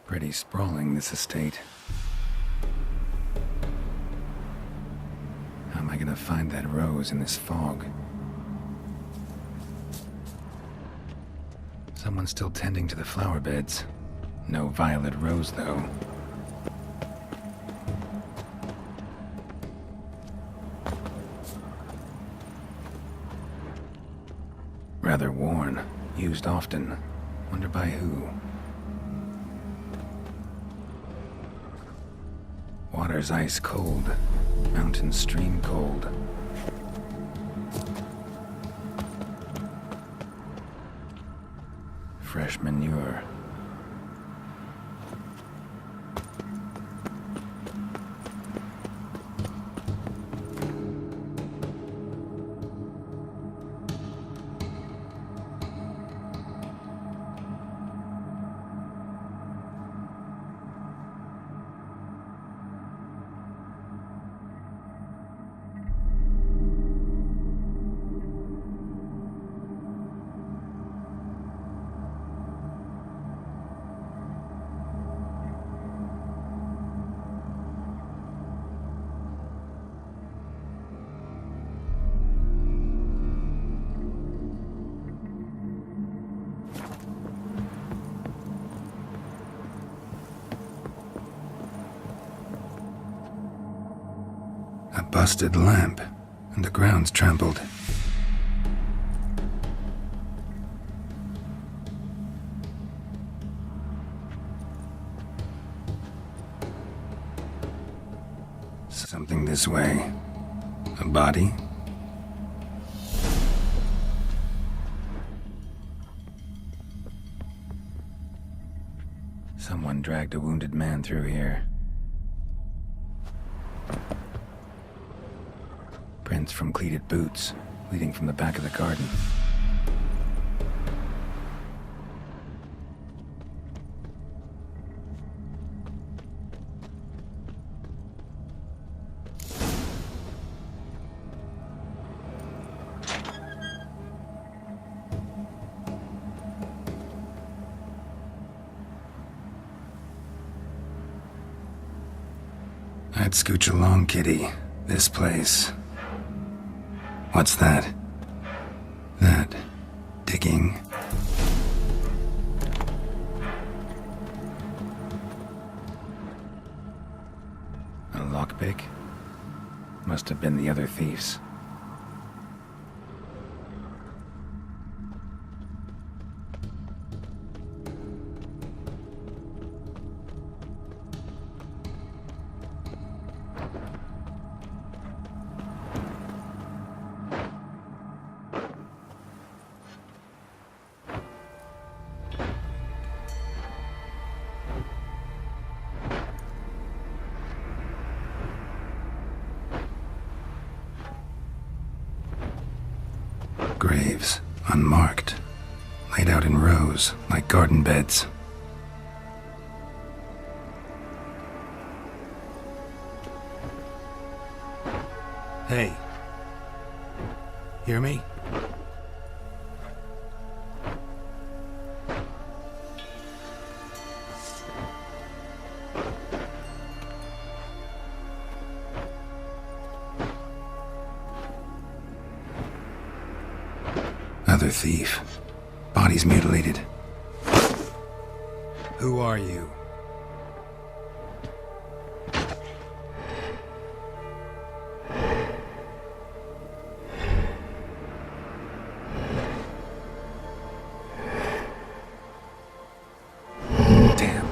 Pretty sprawling, this estate. How am I gonna find that rose in this fog? Someone's still tending to the flower beds. No violet rose, though. Rather worn. Used often. Wonder by who? Water's ice cold. Mountain stream cold. Fresh manure. A busted lamp, and the ground's trampled. Something this way. A body? Someone dragged a wounded man through here. Prints from cleated boots, leading from the back of the garden. I'd scooch along, kitty. This place. What's that? That. Digging. A lockpick? Must have been the other thieves. Graves, unmarked, laid out in rows like garden beds. Hey. Hear me? Another thief. Body's mutilated. Who are you? Damn.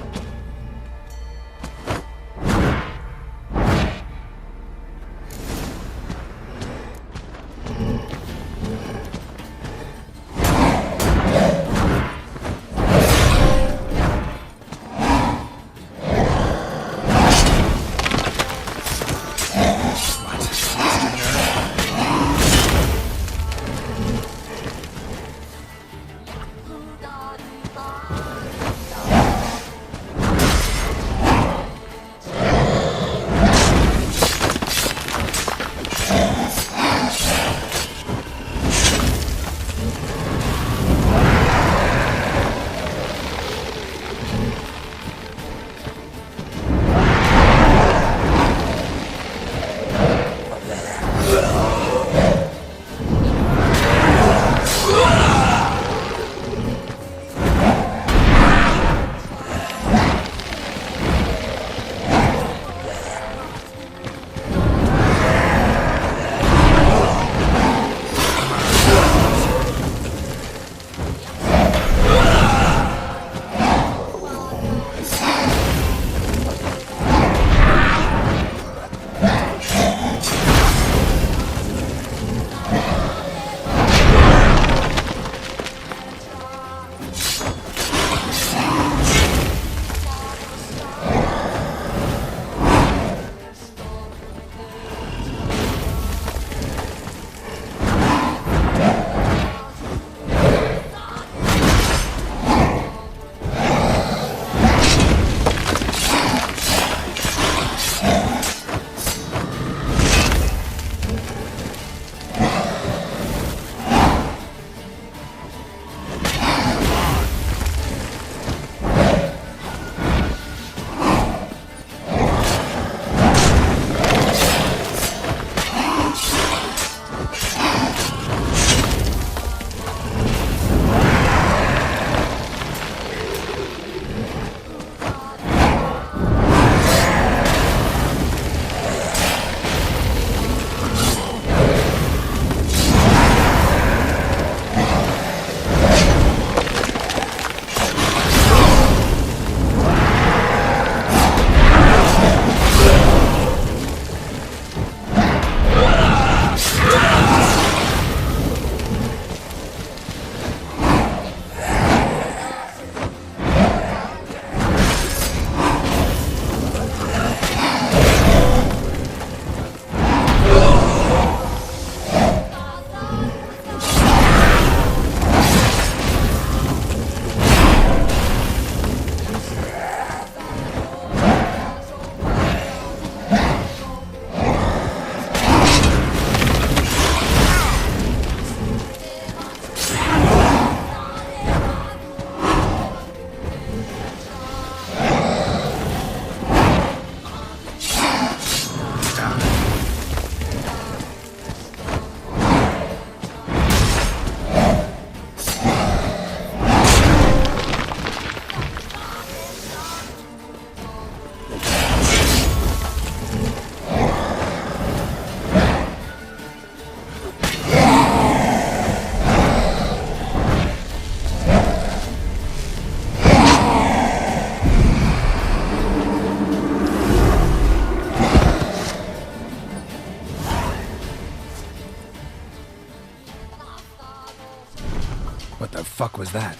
fuck was that?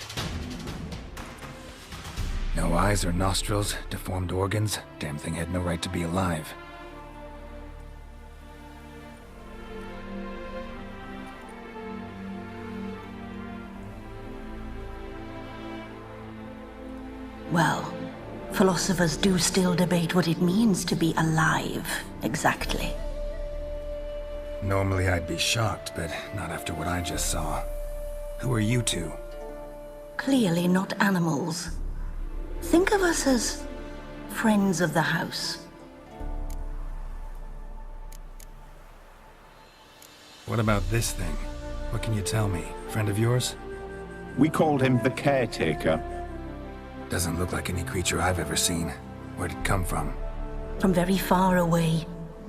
No eyes or nostrils, deformed organs. Damn thing had no right to be alive. Well, philosophers do still debate what it means to be alive, exactly. Normally I'd be shocked, but not after what I just saw. Who are you two? Clearly not animals. Think of us as friends of the house. What about this thing? What can you tell me? Friend of yours? We called him the Caretaker. Doesn't look like any creature I've ever seen. Where'd it come from? From very far away.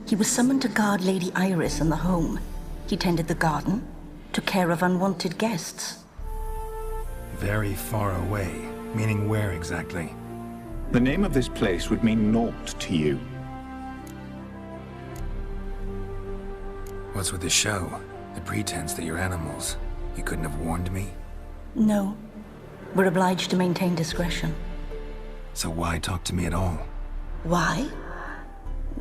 He was summoned to guard Lady Iris and the home. He tended the garden, took care of unwanted guests. Very far away. Meaning where exactly? The name of this place would mean naught to you. What's with the show? The pretense that you're animals. You couldn't have warned me? No. We're obliged to maintain discretion. So why talk to me at all? Why?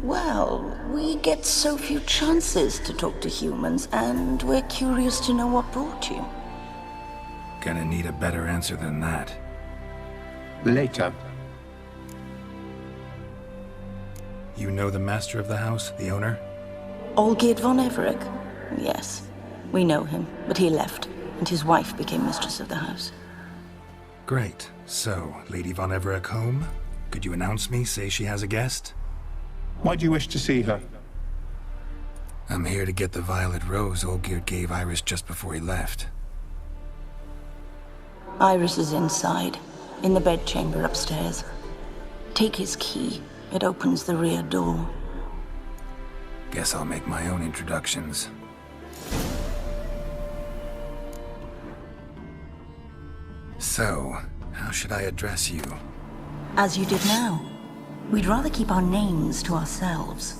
Well, we get so few chances to talk to humans, and we're curious to know what brought you. Gonna need a better answer than that. Later. You know the master of the house, the owner? Olgierd von Everec? Yes. We know him, but he left, and his wife became mistress of the house. Great. So, Lady von Everec home? Could you announce me, say she has a guest? Why do you wish to see her? I'm here to get the violet rose Olgierd gave Iris just before he left. Iris is inside, in the bedchamber upstairs. Take his key. It opens the rear door. Guess I'll make my own introductions. So, how should I address you? As you did now. We'd rather keep our names to ourselves.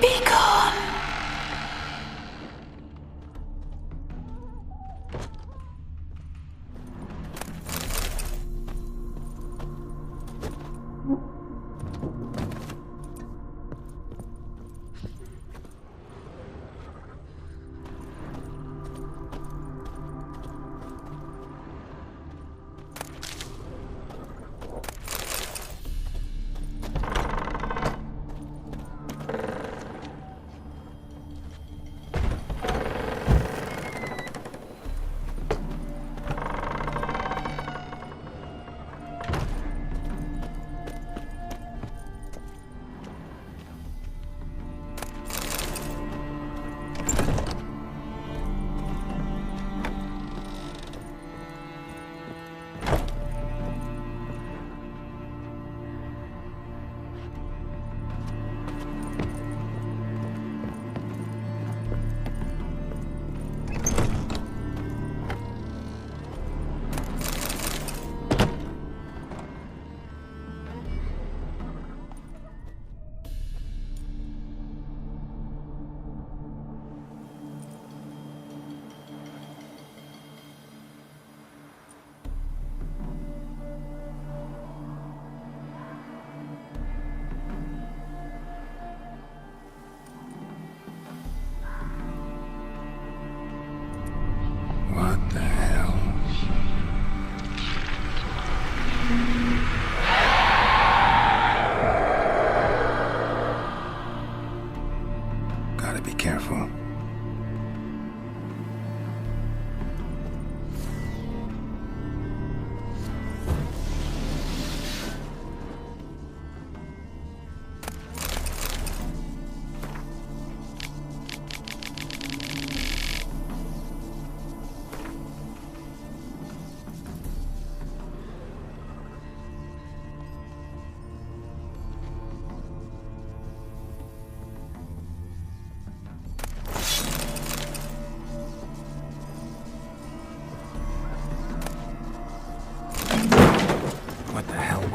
Be gone!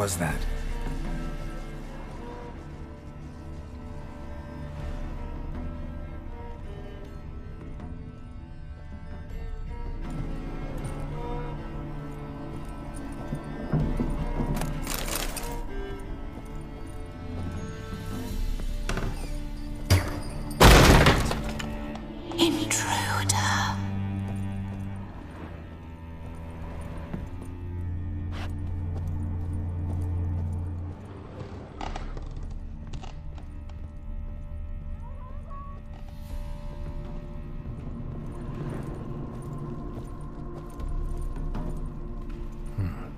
was that?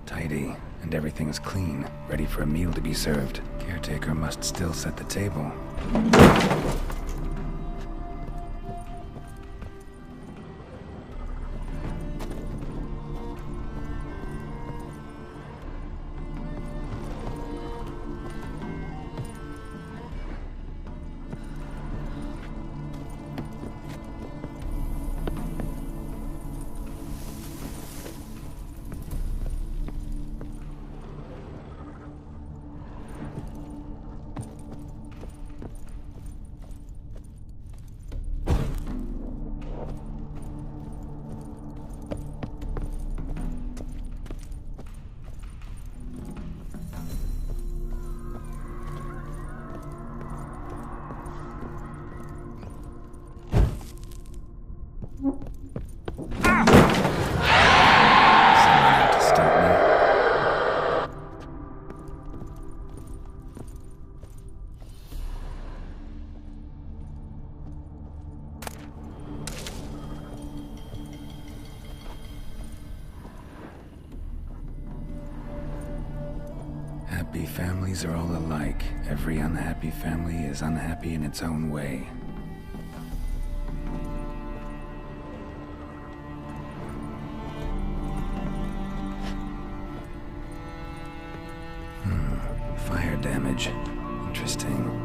Tidy, and everything's clean, ready for a meal to be served. Caretaker must still set the table. Happy families are all alike. Every unhappy family is unhappy in its own way. Fire damage. Interesting.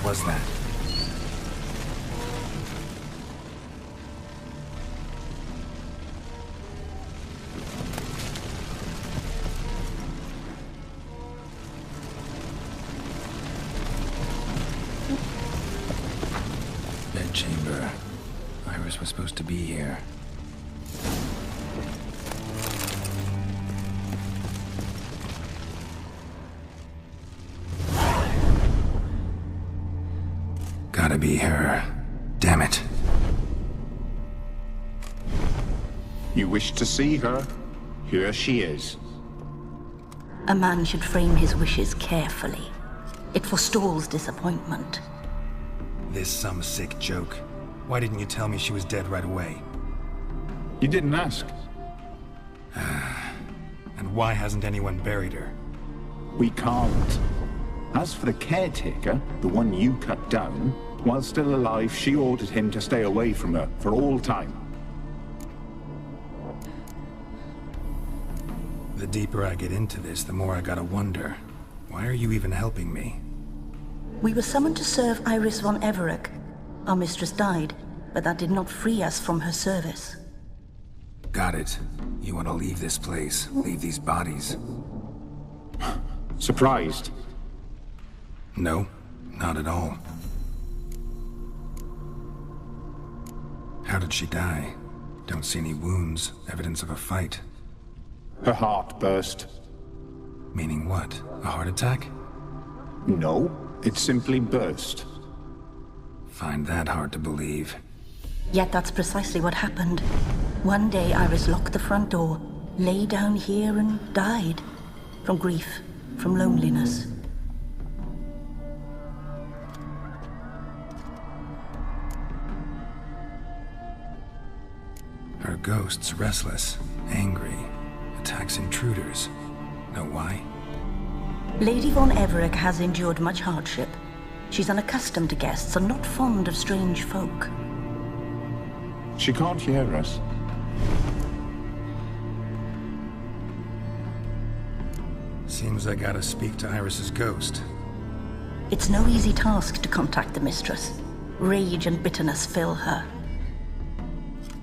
was that? Bedchamber. Iris was supposed to be here. Gotta be her. Damn it. You wish to see her? Here she is. A man should frame his wishes carefully. It forestalls disappointment. This some sick joke. Why didn't you tell me she was dead right away? You didn't ask. And why hasn't anyone buried her? We can't. As for the caretaker, the one you cut down, while still alive, she ordered him to stay away from her for all time. The deeper I get into this, the more I gotta wonder. Why are you even helping me? We were summoned to serve Iris von Everec. Our mistress died, but that did not free us from her service. Got it. You want to leave this place, leave these bodies. Surprised? No, not at all. How did she die? Don't see any wounds, evidence of a fight. Her heart burst. Meaning what? A heart attack? No, it simply burst. Find that hard to believe. Yet that's precisely what happened. One day Iris locked the front door, lay down here and died. From grief, from loneliness. Her ghost's restless, angry, attacks intruders. Know why? Lady von Everec has endured much hardship. She's unaccustomed to guests and not fond of strange folk. She can't hear us. Seems I gotta speak to Iris's ghost. It's no easy task to contact the mistress. Rage and bitterness fill her.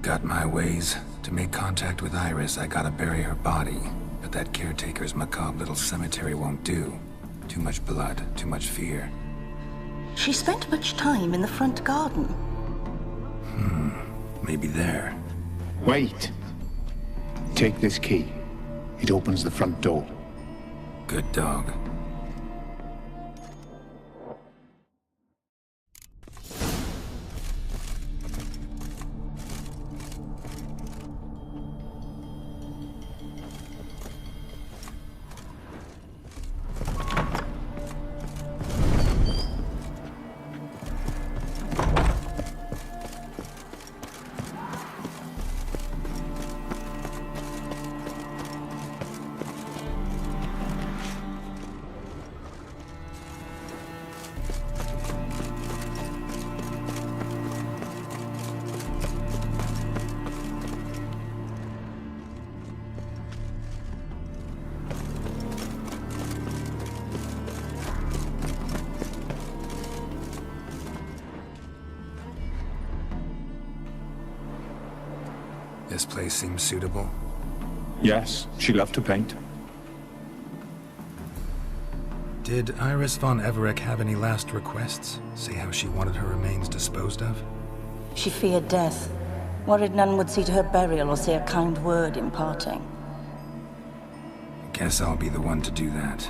Got my ways. To make contact with Iris, I gotta bury her body. But that caretaker's macabre little cemetery won't do. Too much blood, too much fear. She spent much time in the front garden. Maybe there. Wait. Take this key. It opens the front door. Good dog. This place seems suitable. Yes, she loved to paint. Did Iris von Everec have any last requests? Say how she wanted her remains disposed of? She feared death. Worried none would see to her burial or say a kind word in parting. Guess I'll be the one to do that.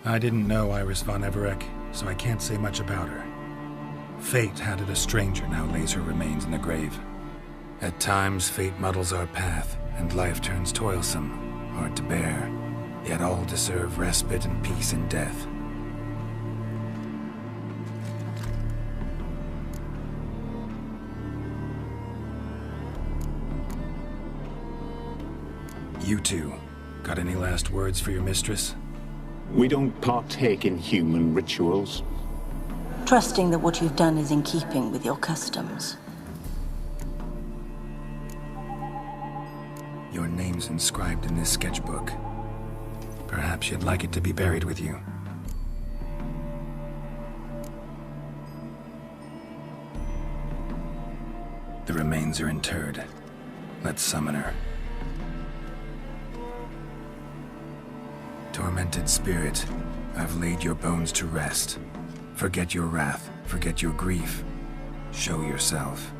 I didn't know Iris von Everec, so I can't say much about her. Fate had it a stranger now lays her remains in the grave. At times, fate muddles our path, and life turns toilsome, hard to bear. Yet all deserve respite and peace in death. You two, Got any last words for your mistress? We don't partake in human rituals. Trusting that what you've done is in keeping with your customs. Your name's inscribed in this sketchbook. Perhaps you'd like it to be buried with you. The remains are interred. Let's summon her. Tormented spirit, I've laid your bones to rest. Forget your wrath, forget your grief. Show yourself.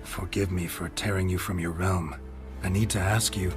Forgive me for tearing you from your realm. I need to ask you...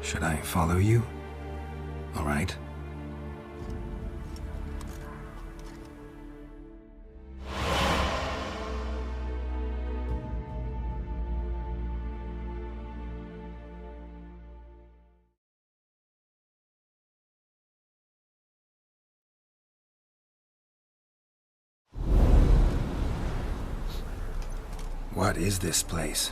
Should I follow you? All right. What is this place?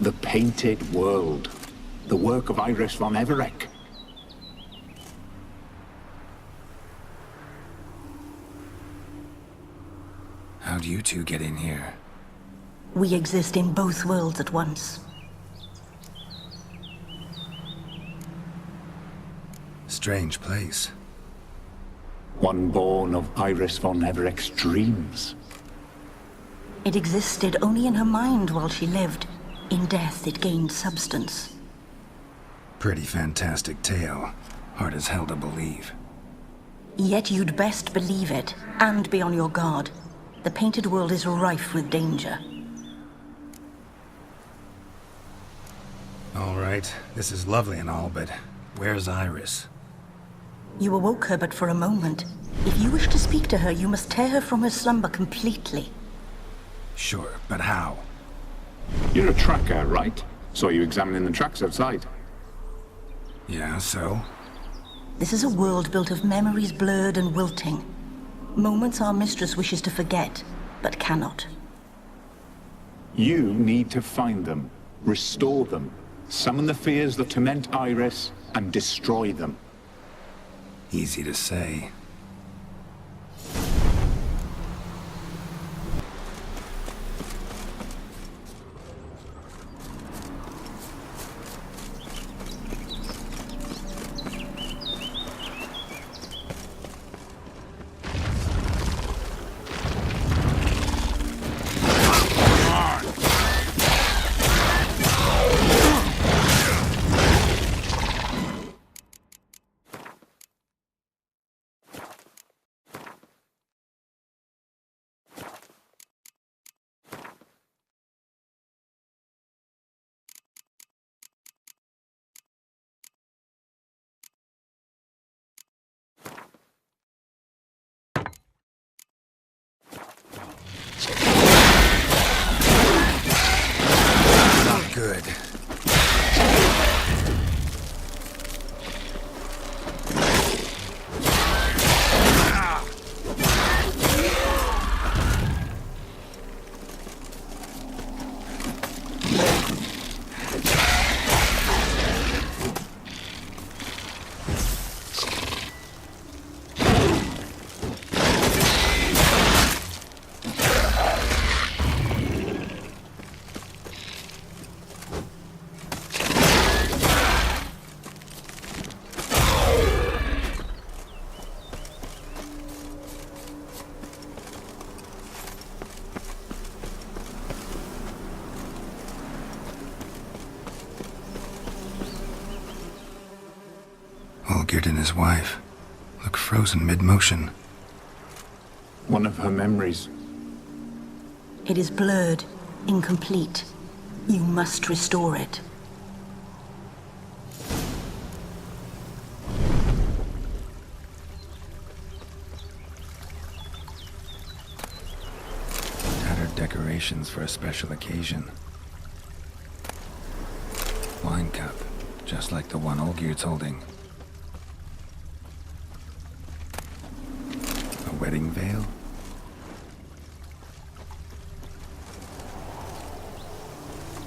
The Painted World. The work of Iris von Everec. How'd you two get in here? We exist in both worlds at once. Strange place. One born of Iris von Everec's dreams. It existed only in her mind while she lived. In death, it gained substance. Pretty fantastic tale. Hard as hell to believe. Yet you'd best believe it, and be on your guard. The Painted World is rife with danger. All right, this is lovely and all, but where's Iris? You awoke her but for a moment. If you wish to speak to her, you must tear her from her slumber completely. Sure, but how? You're a tracker, right? Saw you examining the tracks outside. Yeah, so? This is a world built of memories blurred and wilting. Moments our mistress wishes to forget, but cannot. You need to find them, restore them, summon the fears that torment Iris, and destroy them. Easy to say. and his wife look frozen mid-motion. One of her memories. It is blurred, incomplete. You must restore it. Tattered decorations for a special occasion. Wine cup, just like the one Olgierd's holding. A wedding veil?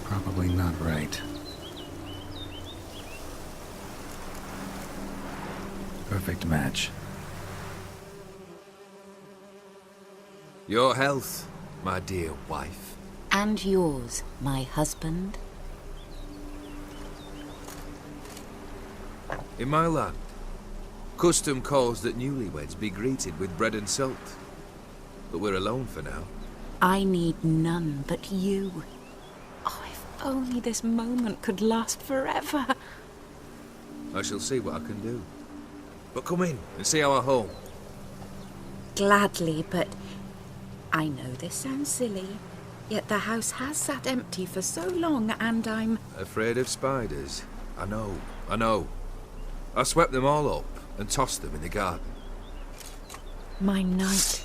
Probably not right. Perfect match. Your health, my dear wife. And yours, my husband. In my land, custom calls that newlyweds be greeted with bread and salt. But we're alone for now. I need none but you. Oh, if only this moment could last forever. I shall see what I can do. But come in and see our home. Gladly, but I know this sounds silly, yet the house has sat empty for so long and I'm... Afraid of spiders? I know. I swept them all up and tossed them in the garden. My knight,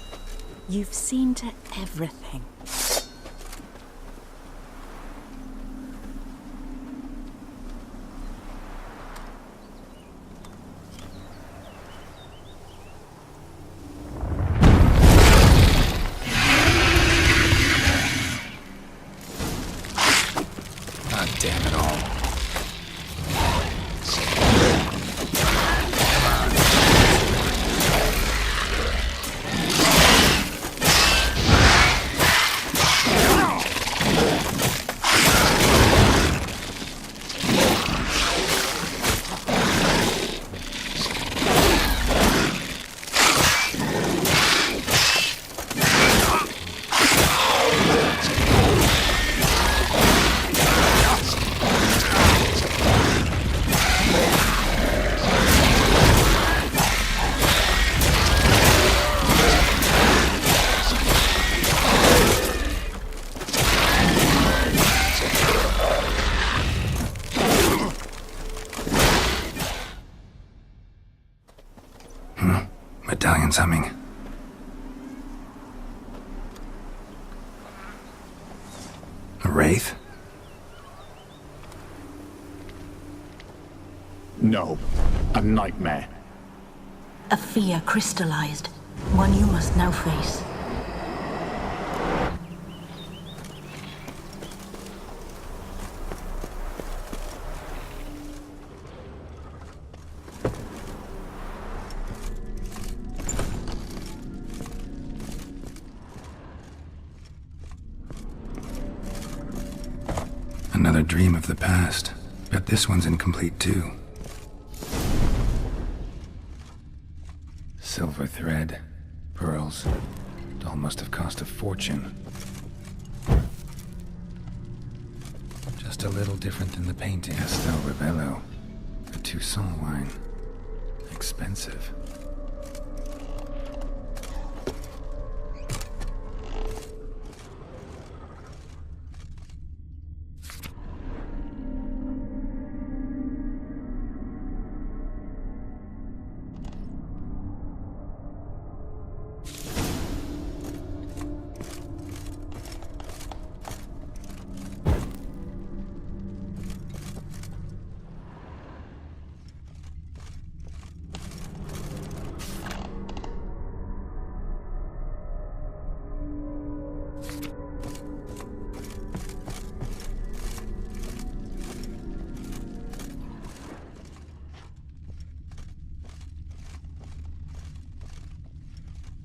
you've seen to everything. God damn it all. Medallion's humming. A wraith? No, a nightmare. A fear crystallized, one you must now face. Another dream of the past. Bet this one's incomplete too. Silver thread, pearls. Doll must have cost a fortune. Just a little different than the painting. Castel Rebello. A Toussaint wine. Expensive.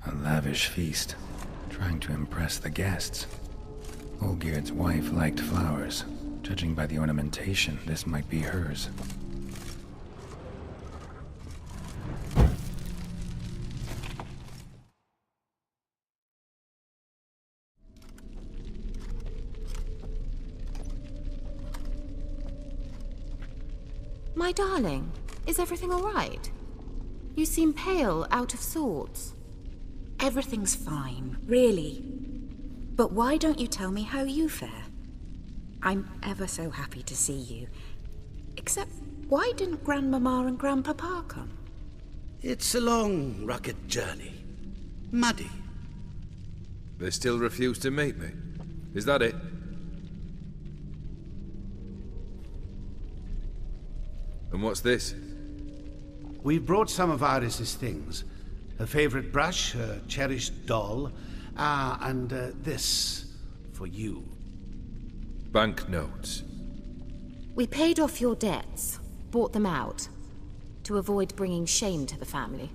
A lavish feast, trying to impress the guests. Olgierd's wife liked flowers. Judging by the ornamentation, this might be hers. My darling, is everything all right? You seem pale, out of sorts. Everything's fine, really. But why don't you tell me how you fare? I'm ever so happy to see you. Except, why didn't Grandmama and Grandpapa come? It's a long, rugged journey. Muddy. They still refuse to meet me. Is that it? And what's this? We brought some of Iris's things. Her favorite brush, her cherished doll, and this for you. Banknotes. We paid off your debts, bought them out, to avoid bringing shame to the family.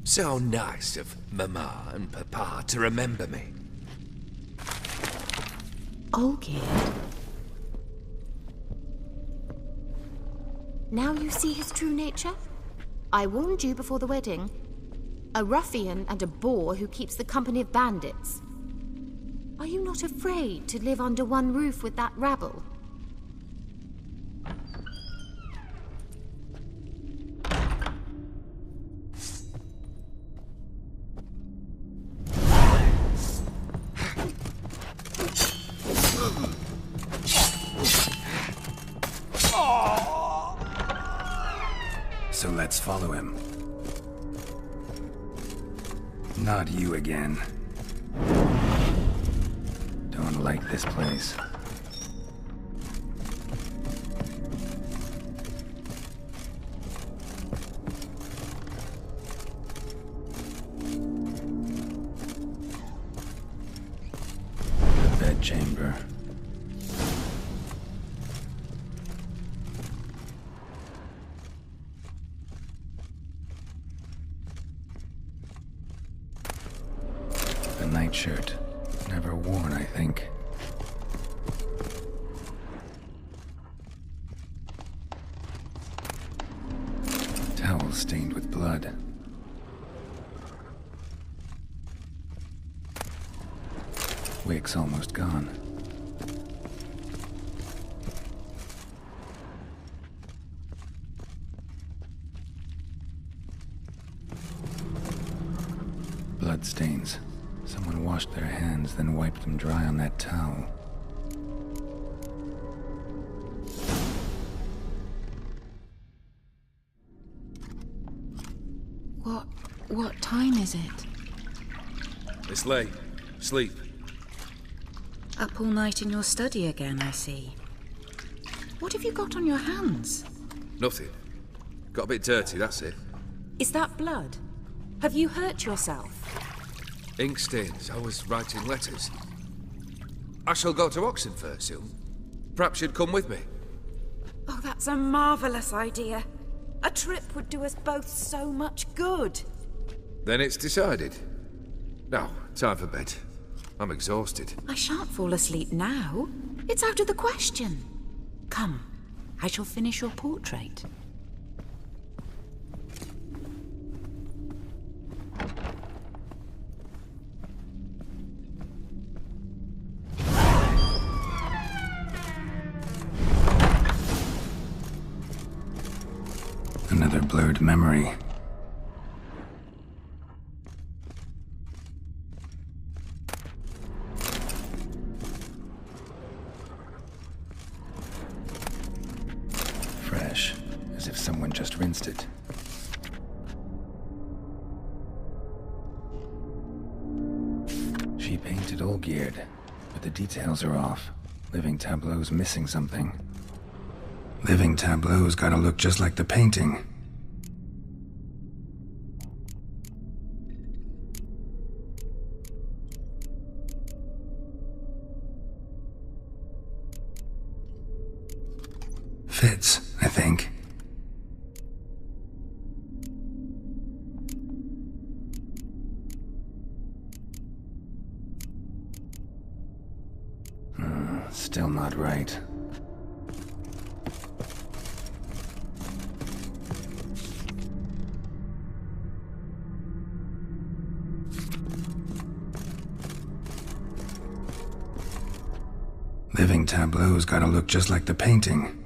So nice of Mama and Papa to remember me. Olgierd. Now you see his true nature? I warned you before the wedding. A ruffian and a boor who keeps the company of bandits. Are you not afraid to live under one roof with that rabble? So let's follow him. Not you again. Don't like this place. The bedchamber. The nightshirt. Never worn, I think. Towel stained with blood. Wig's almost gone. Blood stains. Someone washed their hands, then wiped them dry on that towel. What time is it? It's late. Sleep. Up all night in your study again, I see. What have you got on your hands? Nothing. Got a bit dirty, that's it. Is that blood? Have you hurt yourself? Ink stains. I was writing letters. I shall go to Oxenfurt soon. Perhaps you'd come with me. Oh, that's a marvelous idea. A trip would do us both so much good. Then it's decided. Now, time for bed. I'm exhausted. I shan't fall asleep now. It's out of the question. Come, I shall finish your portrait. Another blurred memory. Fresh, as if someone just rinsed it. She painted Olgierd, but the details are off. Living Tableau's missing something. Living Tableau's gotta look just like the painting. Fits, I think. Still not right. Living tableau's gotta look just like the painting.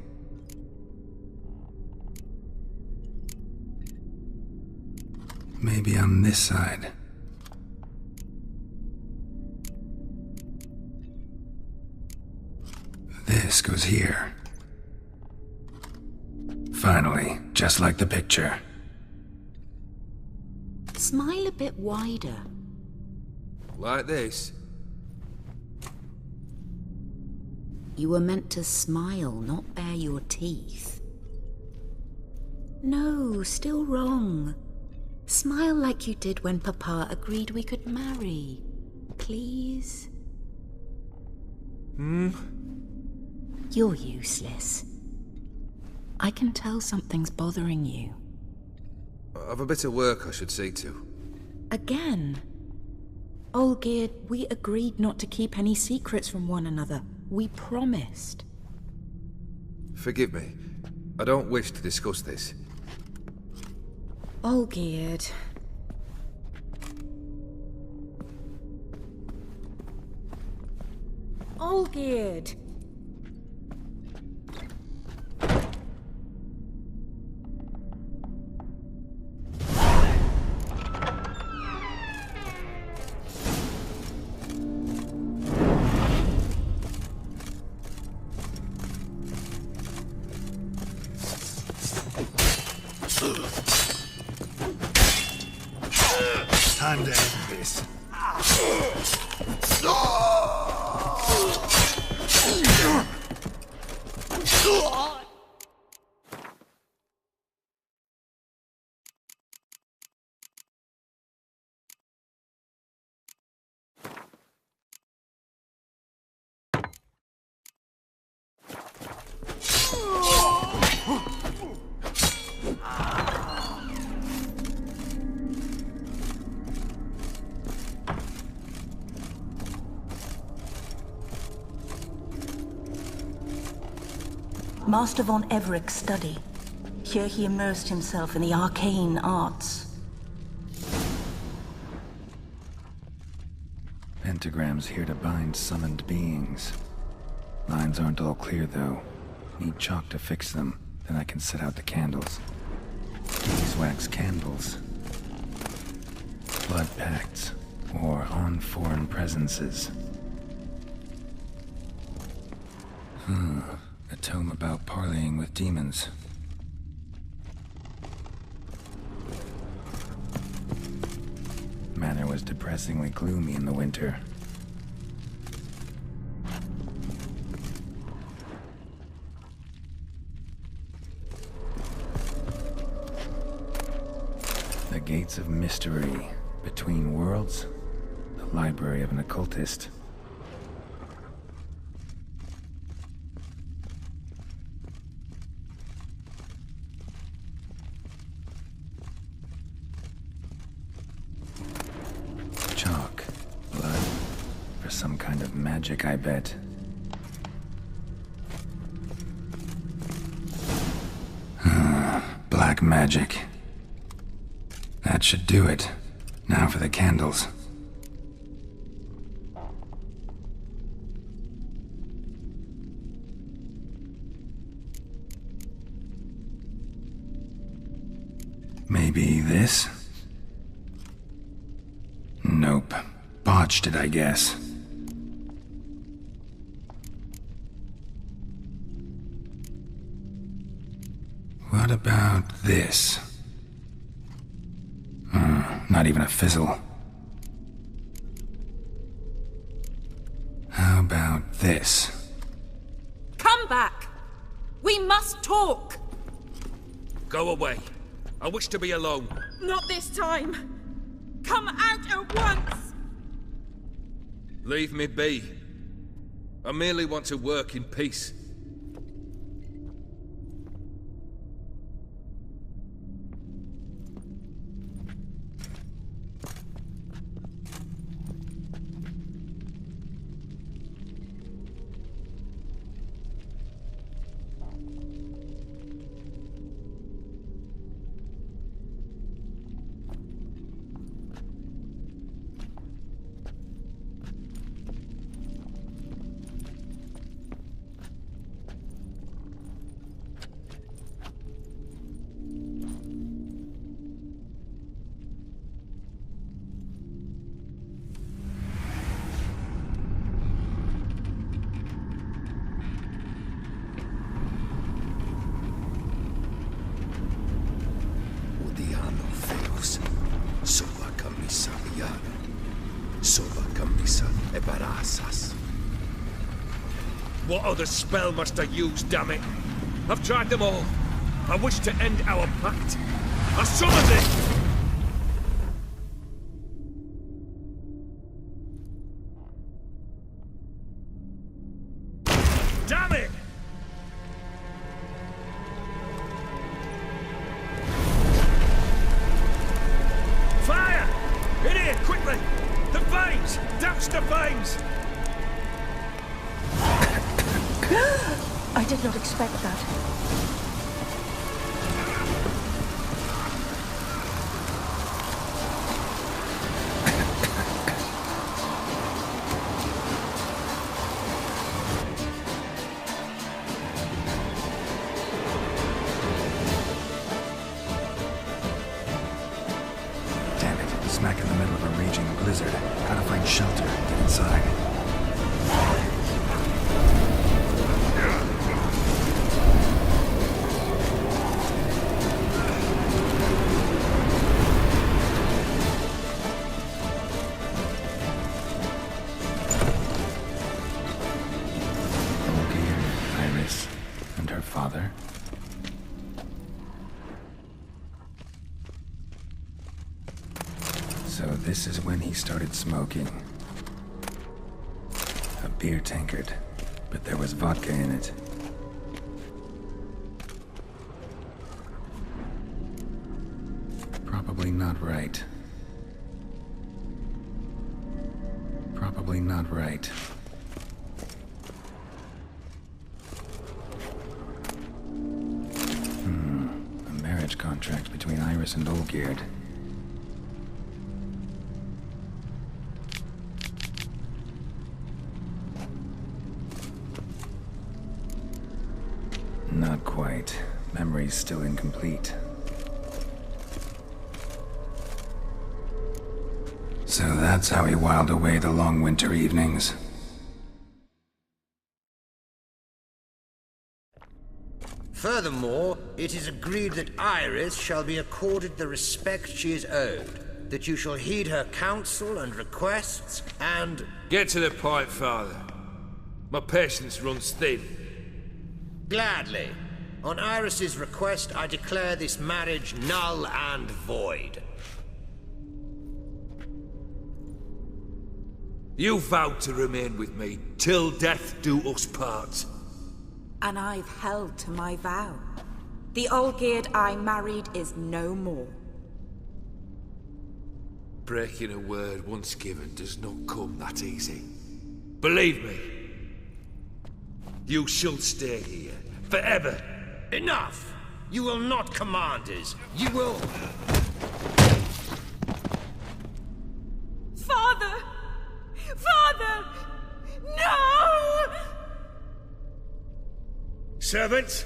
Maybe on this side. This goes here. Finally, just like the picture. Smile a bit wider. Like this? You were meant to smile, not bare your teeth. No, still wrong. Smile like you did when Papa agreed we could marry. Please? You're useless. I can tell something's bothering you. I've a bit of work I should see to. Again? Olgierd, we agreed not to keep any secrets from one another. We promised. Forgive me. I don't wish to discuss this. Olgierd. Olgierd! Time to end this. Master von Everek's study. Here he immersed himself in the arcane arts. Pentagrams here to bind summoned beings. Lines aren't all clear, though. Need chalk to fix them, then I can set out the candles. Beeswax candles. Blood pacts, or on foreign presences. A tome about parleying with demons. Manor was depressingly gloomy in the winter. The Gates of Mystery. Between Worlds. The library of an occultist. Chalk. Blood. For some kind of magic, I bet. Black magic. That should do it. Now for the candles. Maybe this? Nope. Botched it, I guess. What about this? Not even a fizzle. How about this? Come back! We must talk! Go away. I wish to be alone. Not this time! Come out at once! Leave me be. I merely want to work in peace. Soba camisa e barasas. What other spell must I use, damn it? I've tried them all. I wish to end our pact. I summon it! Damn it! Fire! In here, quickly! The flames! Douse the flames! I did not expect that. Damn it, smack in the middle of a raging blizzard. Gotta find shelter, get inside. Father? So this is when he started smoking. A beer tankard, but there was vodka in it. Probably not right. Probably not right. Contract between Iris and Olgierd. Not quite. Memory's still incomplete. So that's how he whiled away the long winter evenings. Furthermore, it is agreed that Iris shall be accorded the respect she is owed, that you shall heed her counsel and requests, and... Get to the point, Father. My patience runs thin. Gladly. On Iris's request, I declare this marriage null and void. You vowed to remain with me till death do us part. And I've held to my vow. The Olgierd I married is no more. Breaking a word once given does not come that easy. Believe me. You shall stay here, forever. Enough! You will not command us. You will... Father! Father! No! Servants,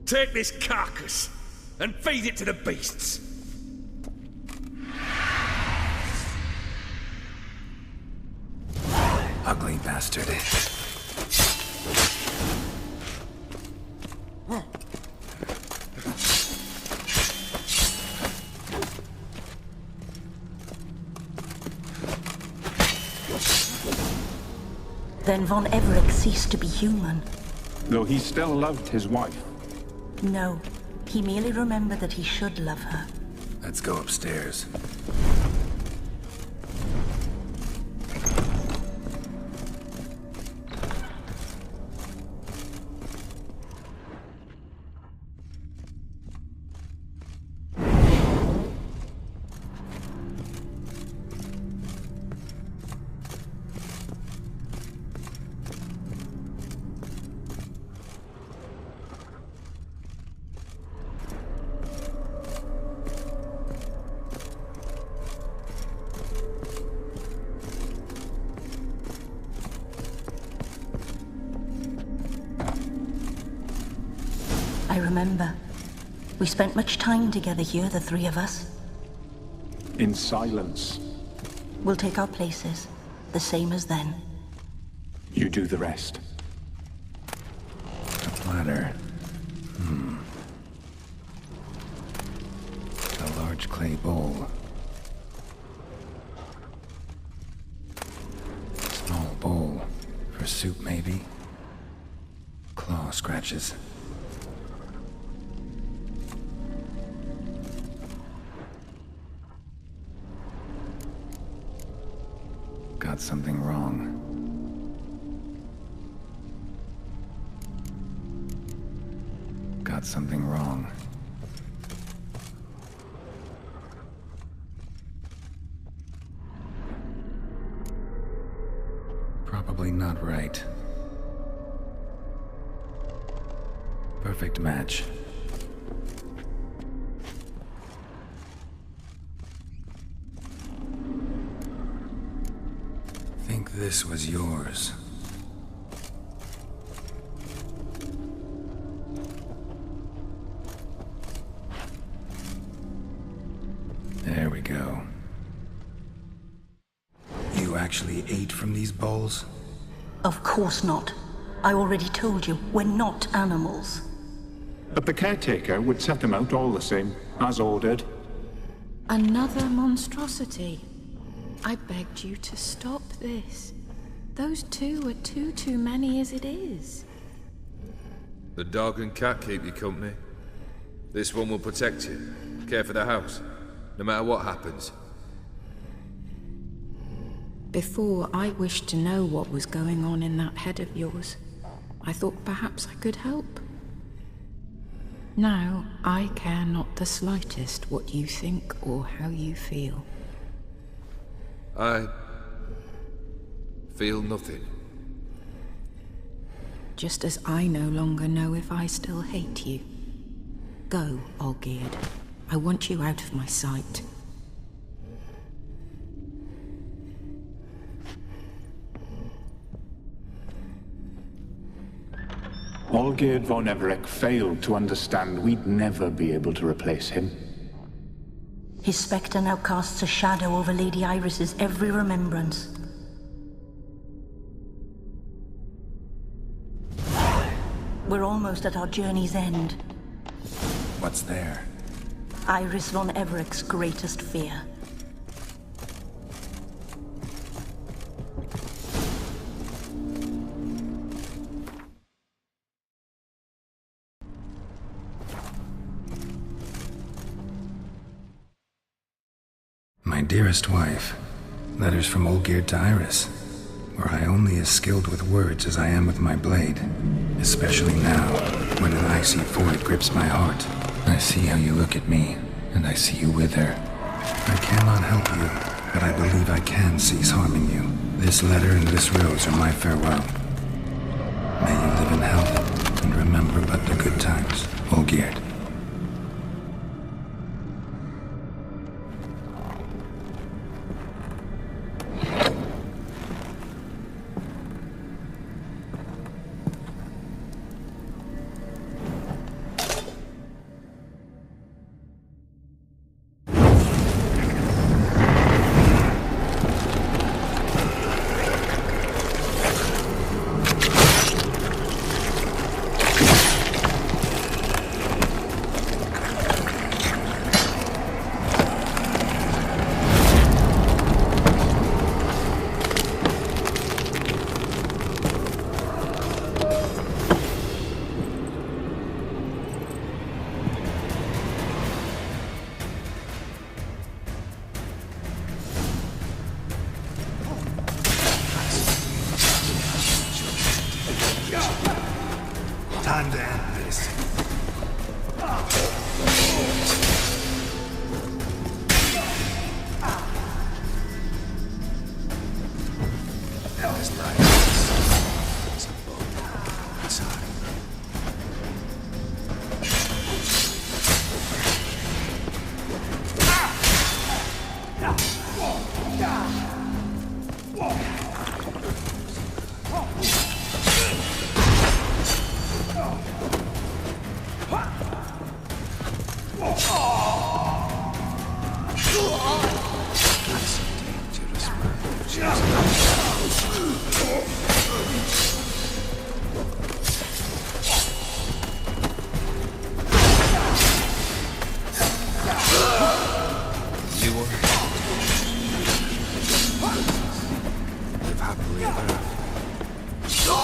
take this carcass and feed it to the beasts. Ugly bastard. Then Von Everec ceased to be human. Though he still loved his wife. No, he merely remembered that he should love her. Let's go upstairs. I remember. We spent much time together here, the three of us. In silence. We'll take our places, the same as then. You do the rest. A platter. A large clay bowl. suit, maybe. Claw scratches. Got something wrong. Got something wrong. Probably not right. Perfect match. Think this was yours. There we go. You actually ate from these bowls? Of course not. I already told you, we're not animals. But the caretaker would set them out all the same, as ordered. Another monstrosity. I begged you to stop this. Those two are too many as it is. The dog and cat keep you company. This one will protect you, care for the house, no matter what happens. Before, I wished to know what was going on in that head of yours. I thought perhaps I could help. Now, I care not the slightest what you think or how you feel. I feel nothing. Just as I no longer know if I still hate you. Go, Olgierd. I want you out of my sight. Olgierd von Everec failed to understand we'd never be able to replace him. His spectre now casts a shadow over Lady Iris's every remembrance. We're almost at our journey's end. What's there? Iris von Everec's greatest fear. My dearest wife, letters from Olgierd to Iris, were I only as skilled with words as I am with my blade, especially now, when an icy void grips my heart. I see how you look at me, and I see you with her. I cannot help you, but I believe I can cease harming you. This letter and this rose are my farewell. May you live in health, and remember but the good times, Olgierd. Time to end this. This life is a boat inside. Live happily ever after.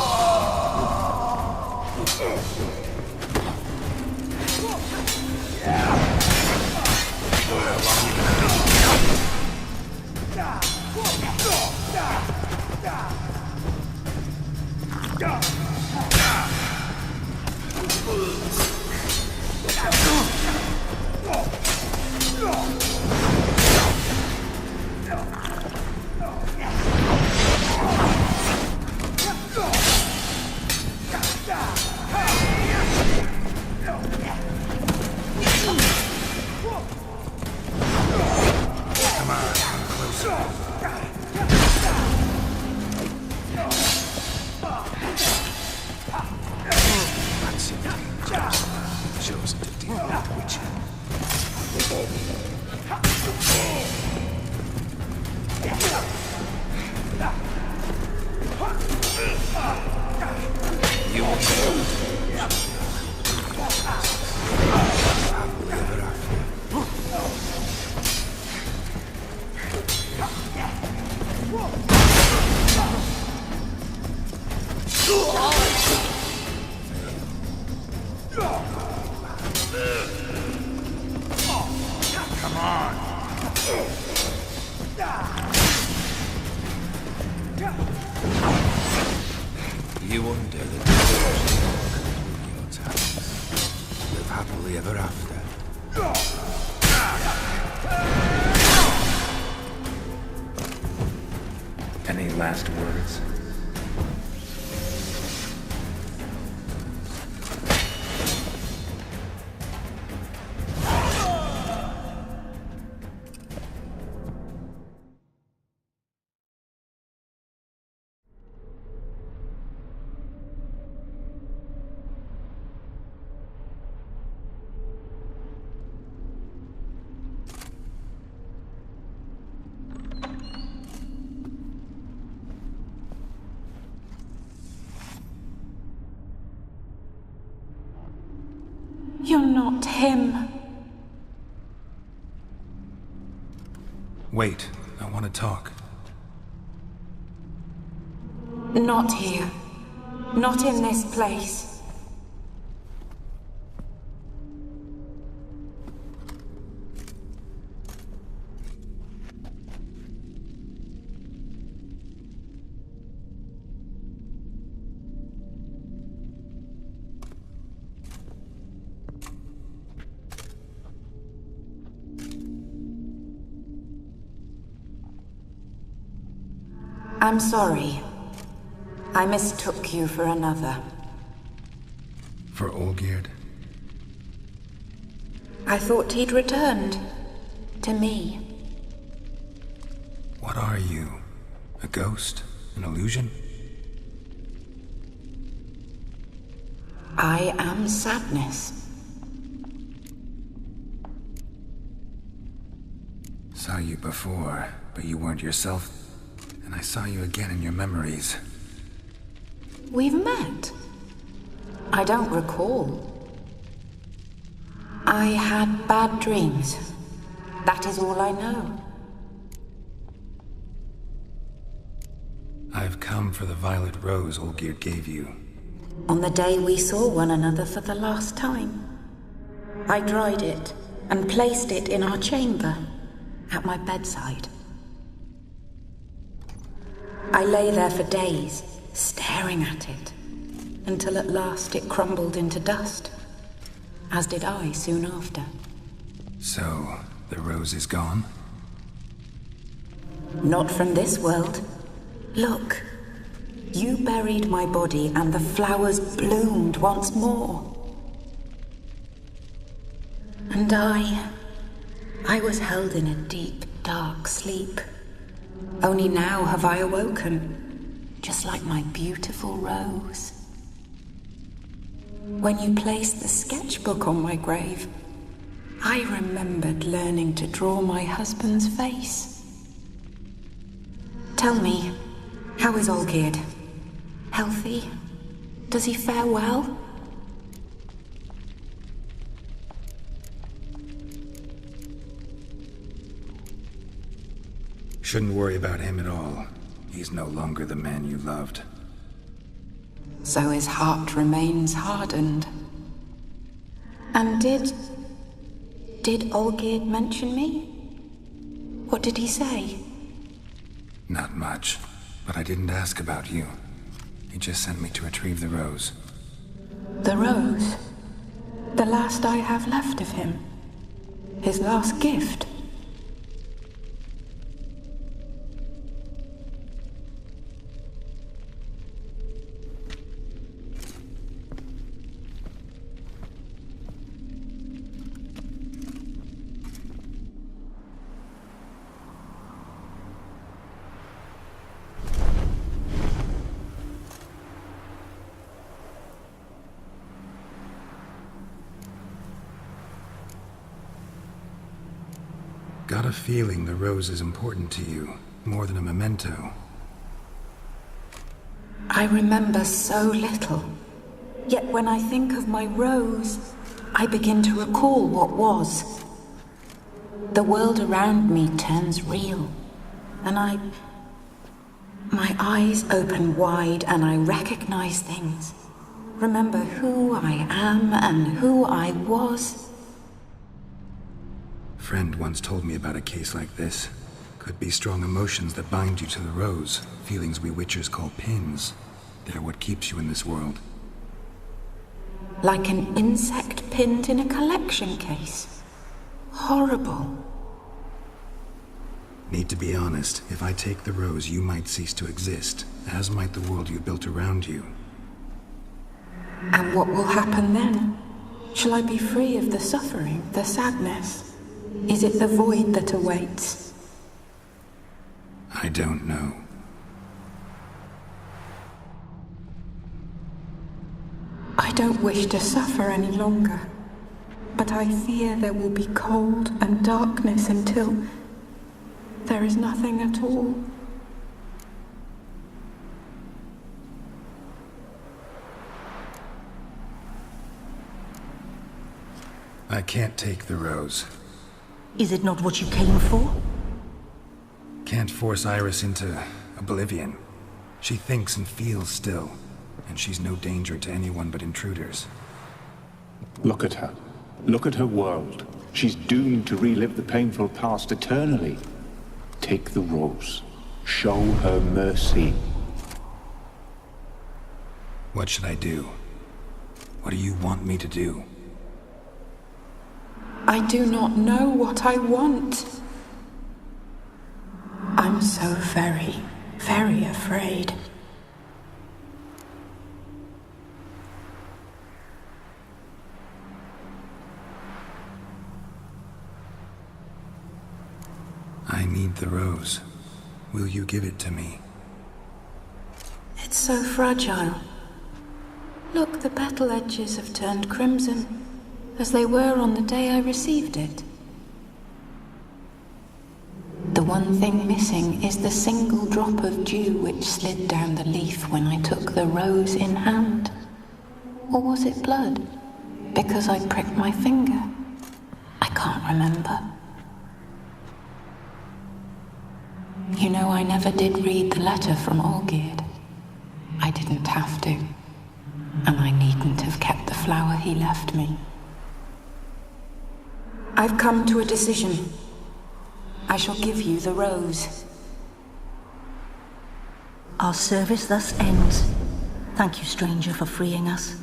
You wonder the delusion through your talents. Live happily ever after. Any last words? You're not him. Wait, I want to talk. Not here. Not in this place. I'm sorry. I mistook you for another. For Olgierd? I thought he'd returned. To me. What are you? A ghost? An illusion? I am sadness. Saw you before, but you weren't yourself. And I saw you again in your memories. We've met. I don't recall. I had bad dreams. That is all I know. I've come for the violet rose Olgierd gave you. On the day we saw one another for the last time, I dried it and placed it in our chamber, at my bedside. I lay there for days, staring at it, until at last it crumbled into dust, as did I soon after. So, the rose is gone? Not from this world. Look, you buried my body and the flowers bloomed once more. And I was held in a deep, dark sleep. Only now have I awoken, just like my beautiful rose. When you placed the sketchbook on my grave, I remembered learning to draw my husband's face. Tell me, how is Olgierd? Healthy? Does he fare well? Shouldn't worry about him at all. He's no longer the man you loved. So his heart remains hardened. And did Olgierd mention me? What did he say? Not much, but I didn't ask about you. He just sent me to retrieve the rose. The rose? The last I have left of him? His last gift? Got a feeling the rose is important to you, more than a memento. I remember so little. Yet when I think of my rose, I begin to recall what was. The world around me turns real, and my eyes open wide and I recognize things. Remember who I am and who I was. friend once told me about a case like this. Could be strong emotions that bind you to the rose, feelings we witchers call pins. They're what keeps you in this world. Like an insect pinned in a collection case. Horrible. Need to be honest, if I take the rose, you might cease to exist, as might the world you built around you. And what will happen then? Shall I be free of the suffering, the sadness? Is it the void that awaits? I don't know. I don't wish to suffer any longer, but I fear there will be cold and darkness until there is nothing at all. I can't take the rose. Is it not what you came for? Can't force Iris into oblivion. She thinks and feels still, and she's no danger to anyone but intruders. Look at her. Look at her world. She's doomed to relive the painful past eternally. Take the rose. Show her mercy. What should I do? What do you want me to do? I do not know what I want. I'm so very, very afraid. I need the rose. Will you give it to me? It's so fragile. Look, the petal edges have turned crimson, as they were on the day I received it. The one thing missing is the single drop of dew which slid down the leaf when I took the rose in hand. Or was it blood? Because I pricked my finger. I can't remember. You know, I never did read the letter from Olgierd. I didn't have to. And I needn't have kept the flower he left me. I've come to a decision. I shall give you the rose. Our service thus ends. Thank you, stranger, for freeing us.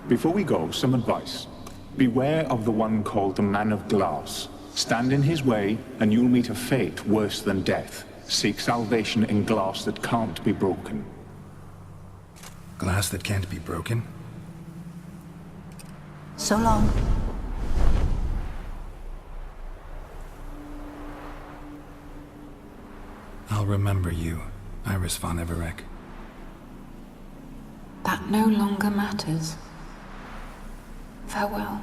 Before we go, some advice. Beware of the one called the Man of Glass. Stand in his way, and you'll meet a fate worse than death. Seek salvation in glass that can't be broken. Glass that can't be broken? So long. I'll remember you, Iris von Everec. That no longer matters. Farewell.